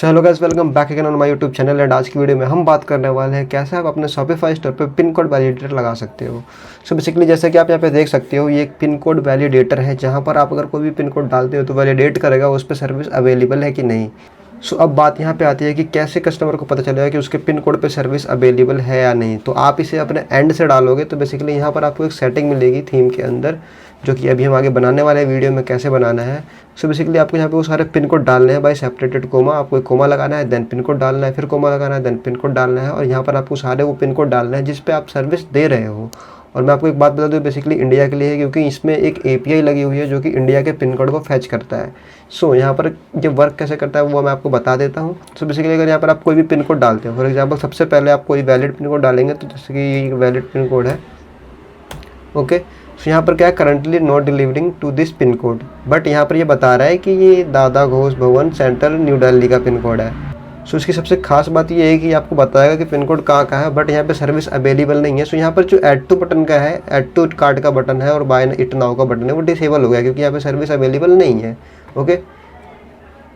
So hello guys, welcome back again on my YouTube channel. And आज की video में हम बात करने वाले हैं कैसे आप अपने शॉपिफाई स्टोर पे पिन कोड वैलिडेटर लगा सकते हो। सो बेसिकली जैसे कि आप यहाँ पे देख सकते हो, ये एक पिन कोड वैलिडेटर है जहाँ पर आप अगर कोई भी पिन कोड डालते हो तो वैलिडेट करेगा उस पर सर्विस अवेलेबल है कि नहीं। सो अब बात यहाँ पे आती है कि कैसे कस्टमर को पता चलेगा कि उसके पिन कोड पे सर्विस अवेलेबल है या नहीं। तो आप इसे अपने एंड से डालोगे तो बेसिकली यहाँ पर आपको एक सेटिंग मिलेगी थीम के अंदर, जो कि अभी हम आगे बनाने वाले वीडियो में कैसे बनाना है। सो बेसिकली आपको यहाँ पे वो सारे पिन कोड डालने हैं बाय सेपरेटेड कोमा। आपको एक कोमा लगाना है, देन पिन कोड डालना है, फिर कोमा लगाना है, देन पिन कोड डालना है, और यहाँ पर आपको सारे वो पिन कोड डालना है जिस पे आप सर्विस दे रहे हो। और मैं आपको एक बात बता दूँ, बेसिकली इंडिया के लिए है क्योंकि इसमें एक API लगी हुई है जो कि इंडिया के पिन कोड को फैच करता है। सो यहाँ पर ये वर्क कैसे करता है वो मैं आपको बता देता हूँ। सो बेसिकली अगर यहाँ पर आप कोई भी पिन कोड डालते हो, फॉर एग्जांपल सबसे पहले आप कोई वैलिड पिन कोड डालेंगे, तो जैसे कि ये वैलिड पिन कोड है, ओके। सो यहाँ पर क्या है, currently not delivering to this pin code, but यहाँ पर ये बता रहा है कि ये दादा घोष भवन सेंटर न्यू दिल्ली का पिन कोड है। सो इसकी सबसे खास बात ये है कि आपको बताएगा कि पिन कोड कहाँ है, बट यहाँ पे सर्विस अवेलेबल नहीं है। सो यहाँ पर जो ऐड टू बटन का है, ऐड टू कार्ड का बटन है और बाय इट नाउ का बटन है, वो डिसेबल हो गया क्योंकि यहाँ पे सर्विस अवेलेबल नहीं है, ओके।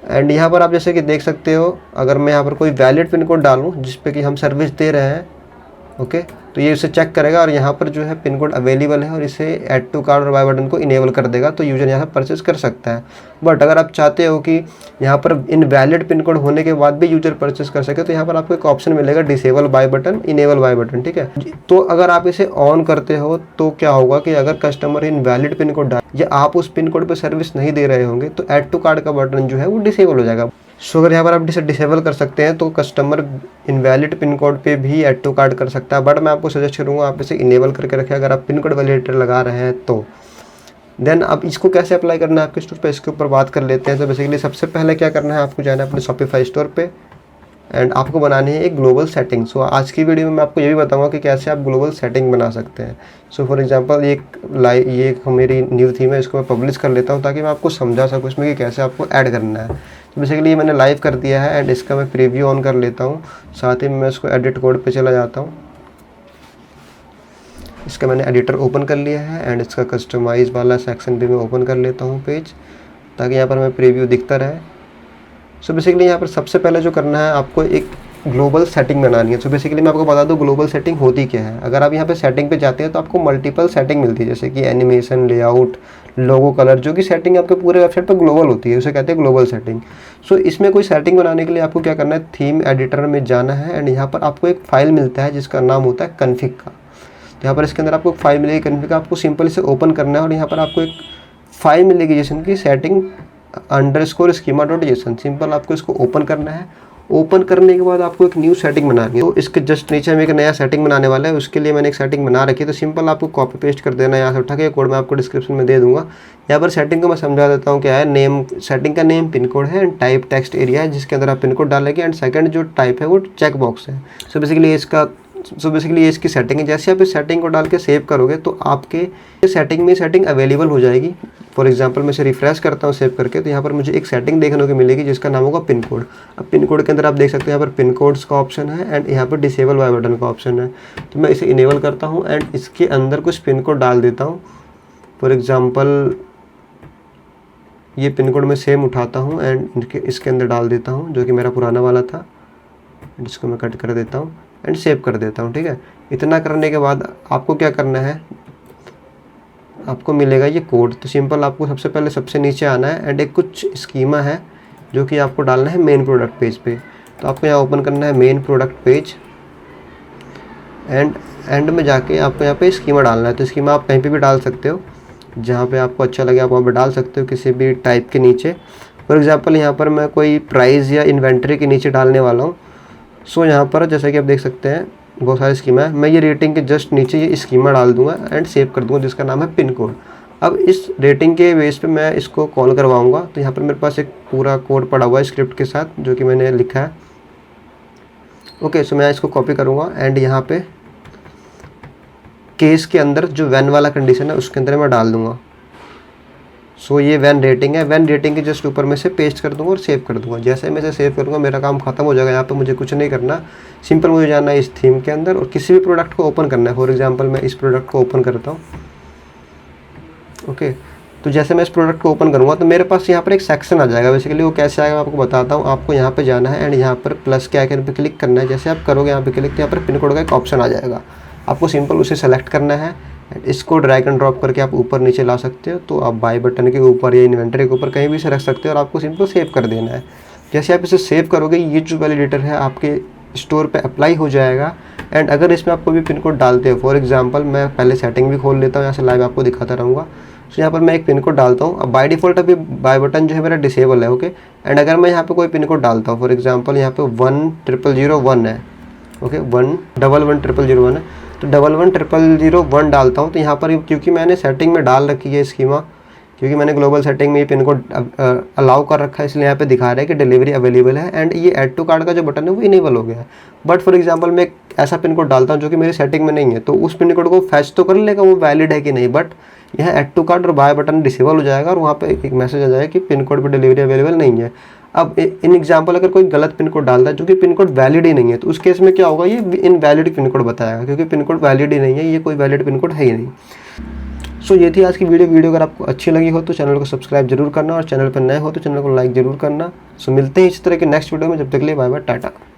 एंड यहाँ पर आप जैसे कि देख सकते हो, अगर मैं यहाँ पर कोई वैलिड पिन कोड डालूँ जिसपे कि हम सर्विस दे रहे हैं, ओके, तो ये उसे चेक करेगा और यहाँ पर जो है पिन कोड अवेलेबल है और इसे ऐड टू कार्ड और बाय बटन को इनेबल कर देगा, तो यूजर यहाँ से परचेस कर सकता है। बट अगर आप चाहते हो कि यहाँ पर इनवैलिड पिन कोड होने के बाद भी यूजर परचेस कर सके, तो यहाँ पर आपको एक ऑप्शन मिलेगा disable by button, enable by button, ठीक है। तो अगर आप इसे ऑन करते हो तो क्या होगा कि अगर कस्टमर इनवैलिड पिन कोड डाल या आप उस पिन कोड पर सर्विस नहीं दे रहे होंगे तो ऐड टू कार्ड का बटन जो है वो डिसेबल हो जाएगा। सो अगर यहाँ पर आप इसे डिसेबल कर सकते हैं तो कस्टमर इनवैलिड पिन कोड पे भी ऐड टू कार्ड कर सकता है, बट मैं आपको सजेस्ट करूँगा आप इसे इनेबल करके रखें अगर आप पिन कोड वैलिडेटर लगा रहे हैं तो। देन अब इसको कैसे अप्लाई करना है आपके स्टोर पे, इसके ऊपर बात कर लेते हैं। तो बेसिकली सबसे पहले क्या करना है, आपको जाना है अपने शॉपिफाई स्टोर पे एंड आपको बनानी है एक ग्लोबल सेटिंग। सो आज की वीडियो में मैं आपको ये भी बताऊंगा कि कैसे आप ग्लोबल सेटिंग बना सकते हैं। सो फॉर एग्जांपल ये मेरी न्यू थीम है, इसको मैं पब्लिश कर लेता हूँ ताकि मैं आपको समझा सकूँ इसमें कि कैसे आपको ऐड करना है। तो बेसिकली ये मैंने लाइव कर दिया है एंड इसका मैं प्रीव्यू ऑन कर लेता हूँ, साथ ही मैं इसको एडिट कोड पर चला जाता हूँ। इसका मैंने एडिटर ओपन कर लिया है एंड इसका कस्टमाइज वाला सेक्शन भी मैं ओपन कर लेता हूँ पेज, ताकि यहाँ पर मैं प्रीव्यू दिखता रहे। सो बेसिकली यहाँ पर सबसे पहले जो करना है, आपको एक ग्लोबल सेटिंग बनानी है। सो बेसिकली मैं आपको बता दूँ ग्लोबल सेटिंग होती क्या है। अगर आप यहाँ पे सेटिंग पे जाते हैं तो आपको मल्टीपल सेटिंग मिलती है, जैसे कि एनिमेशन, लेआउट, लोगो, कलर, जो कि सेटिंग आपके पूरे वेबसाइट पर ग्लोबल होती है, उसे कहते हैं ग्लोबल सेटिंग। सो इसमें कोई सेटिंग बनाने के लिए आपको क्या करना है, थीम एडिटर में जाना है एंड यहाँ पर आपको एक फाइल मिलता है जिसका नाम होता है कन्फिग का। तो यहाँ पर इसके अंदर आपको एक फाइल मिलेगी कन्फिग का, आपको सिंपल इसे ओपन करना है और यहाँ पर आपको एक फाइल मिलेगी जैसे कि सेटिंग _schema.json। सिंपल आपको इसको ओपन करना है। ओपन करने के बाद आपको एक न्यू सेटिंग बनानी है। तो इसके जस्ट नीचे हम एक नया सेटिंग बनाने वाला है, उसके लिए मैंने एक सेटिंग बना रखी है। तो सिंपल आपको कॉपी पेस्ट कर देना है, यहाँ से उठा के कोड मैं आपको डिस्क्रिप्शन में दे दूंगा। यहाँ पर सेटिंग को मैं समझा देता हूँ क्या है। नेम, सेटिंग का नेम पिन कोड है एंड टाइप टेक्स्ट एरिया है जिसके अंदर आप पिन कोड डालेंगे एंड सेकंड जो टाइप है वो चेक बॉक्स है। सो बेसिकली ये इसकी सेटिंग है। जैसे आप इस सेटिंग को डाल के सेव करोगे तो आपके सेटिंग में सेटिंग अवेलेबल हो जाएगी। फॉर एग्जांपल मैं इसे रिफ्रेश करता हूँ सेव करके, तो यहाँ पर मुझे एक सेटिंग देखने को मिलेगी जिसका नाम होगा पिन कोड। अब पिन कोड के अंदर आप देख सकते हैं यहाँ पर पिन कोड्स का ऑप्शन है एंड यहाँ पर डिसेबल बाय बटन का ऑप्शन है। तो मैं इसे इनेबल करता हूँ एंड इसके अंदर कुछ पिन कोड डाल देता हूँ। फॉर एग्जाम्पल ये पिन कोड मैं सेम उठाता हूँ एंड इसके अंदर डाल देता हूँ, जो कि मेरा पुराना वाला था, जिसको मैं कट कर देता हूँ एंड सेव कर देता हूँ, ठीक है। इतना करने के बाद आपको क्या करना है, आपको मिलेगा ये कोड। तो सिंपल आपको सबसे पहले सबसे नीचे आना है एंड एक कुछ स्कीमा है जो कि आपको डालना है मेन प्रोडक्ट पेज पे। तो आपको यहाँ ओपन करना है main product page and and में जाके आपको यहाँ पे स्कीमा डालना है। तो स्कीमा आप कहीं पे भी डाल सकते हो, जहाँ पे आपको अच्छा लगे आप वहाँ पे डाल सकते हो, किसी भी टाइप के नीचे। फॉर एग्जांपल यहाँ पर मैं कोई प्राइस या इन्वेंट्री के नीचे डालने वाला हूँ। सो यहाँ पर जैसे कि आप देख सकते हैं बहुत सारी स्कीमा है, मैं ये रेटिंग के जस्ट नीचे ये स्कीमा डाल दूंगा एंड सेव कर दूंगा जिसका नाम है पिन कोड। अब इस रेटिंग के बेस पे मैं इसको कॉल करवाऊंगा। तो यहाँ पर मेरे पास एक पूरा कोड पड़ा हुआ है स्क्रिप्ट के साथ जो कि मैंने लिखा है, ओके। सो मैं इसको कॉपी करूँगा एंड यहाँ पे केस के अंदर जो वैन वाला कंडीशन है उसके अंदर मैं डाल दूँगा। सो ये वैन रेटिंग है, वैन रेटिंग के जस्ट ऊपर में से पेस्ट कर दूंगा और सेव कर दूंगा। जैसे मैं इसे सेव करूँगा मेरा काम खत्म हो जाएगा। यहाँ पे मुझे कुछ नहीं करना, सिंपल मुझे जाना है इस थीम के अंदर और किसी भी प्रोडक्ट को ओपन करना है। फॉर एग्जांपल मैं इस प्रोडक्ट को ओपन करता हूँ, ओके। तो तो जैसे मैं इस प्रोडक्ट को ओपन करूँगा तो मेरे पास यहाँ पर एक सेक्शन आ जाएगा। बेसिकली वो कैसे आएगा मैं आपको बताता हूँ। आपको यहाँ पे जाना है एंड यहाँ पर प्लस के आइकन पे क्लिक करना है। जैसे आप करोगे यहाँ पे क्लिक तो यहाँ पर पिन कोड का एक ऑप्शन आ जाएगा। आपको सिंपल उसे सेलेक्ट करना है, इसको ड्रैग एंड ड्रॉप करके आप ऊपर नीचे ला सकते हो। तो आप बाय बटन के ऊपर या इन्वेंटरी के ऊपर कहीं भी से रख सकते हो और आपको सिंपल सेव कर देना है। जैसे आप इसे सेव करोगे ये जो वैलिडेटर है आपके स्टोर पे अप्लाई हो जाएगा। एंड अगर इसमें आप कोई भी पिन कोड डालते हो, फॉर एग्जांपल मैं पहले सेटिंग भी खोल लेता हूँ, यहाँ से लाइव आपको दिखाता रहूँगा। तो यहाँ पर मैं एक पिन कोड डालता हूँ। अब बाय डिफ़ॉल्ट अभी बाय बटन जो है मेरा डिसेबल है, ओके। एंड अगर मैं यहाँ पे कोई पिन कोड डालता हूँ, फॉर एग्जांपल यहाँ पे 11001 है, ओके, 1110001 है, तो 1110001 डालता हूँ। तो यहाँ पर क्योंकि मैंने सेटिंग में डाल रखी है स्कीमा, क्योंकि मैंने ग्लोबल सेटिंग में ये पिन कोड अलाउ कर रखा है, इसलिए यहाँ पे दिखा रहा है कि डिलीवरी अवेलेबल है। एंड ये ऐड टू कार्ट का जो बटन है वो इनेबल हो गया है। बट फॉर एग्जांपल मैं एक ऐसा पिन कोड डालता हूँ जो कि मेरी सेटिंग में नहीं है, तो उस पिन कोड को फैच तो कर लेगा वो वैलिड है कि नहीं, बट यहाँ ऐड टू कार्ट और बाय बटन डिसेबल हो जाएगा और वहाँ पे एक मैसेज आ जाएगा कि पिन कोड पर डिलीवरी अवेलेबल नहीं है। अब इन एग्जाम्पल अगर कोई गलत पिन कोड डालता है जो कि पिन कोड वैलिड ही नहीं है, तो उस केस में क्या होगा, ये इनवैलिड पिन कोड बताएगा, क्योंकि पिन कोड वैलिड ही नहीं है, ये कोई वैलिड पिन कोड है ही नहीं। सो ये थी आज की वीडियो अगर आपको अच्छी लगी हो तो चैनल को सब्सक्राइब जरूर करना और चैनल पर नए हो तो चैनल को लाइक जरूर करना। सो मिलते हैं इस तरह के नेक्स्ट वीडियो में, जब तक के लिए बाय बाय, टाटा।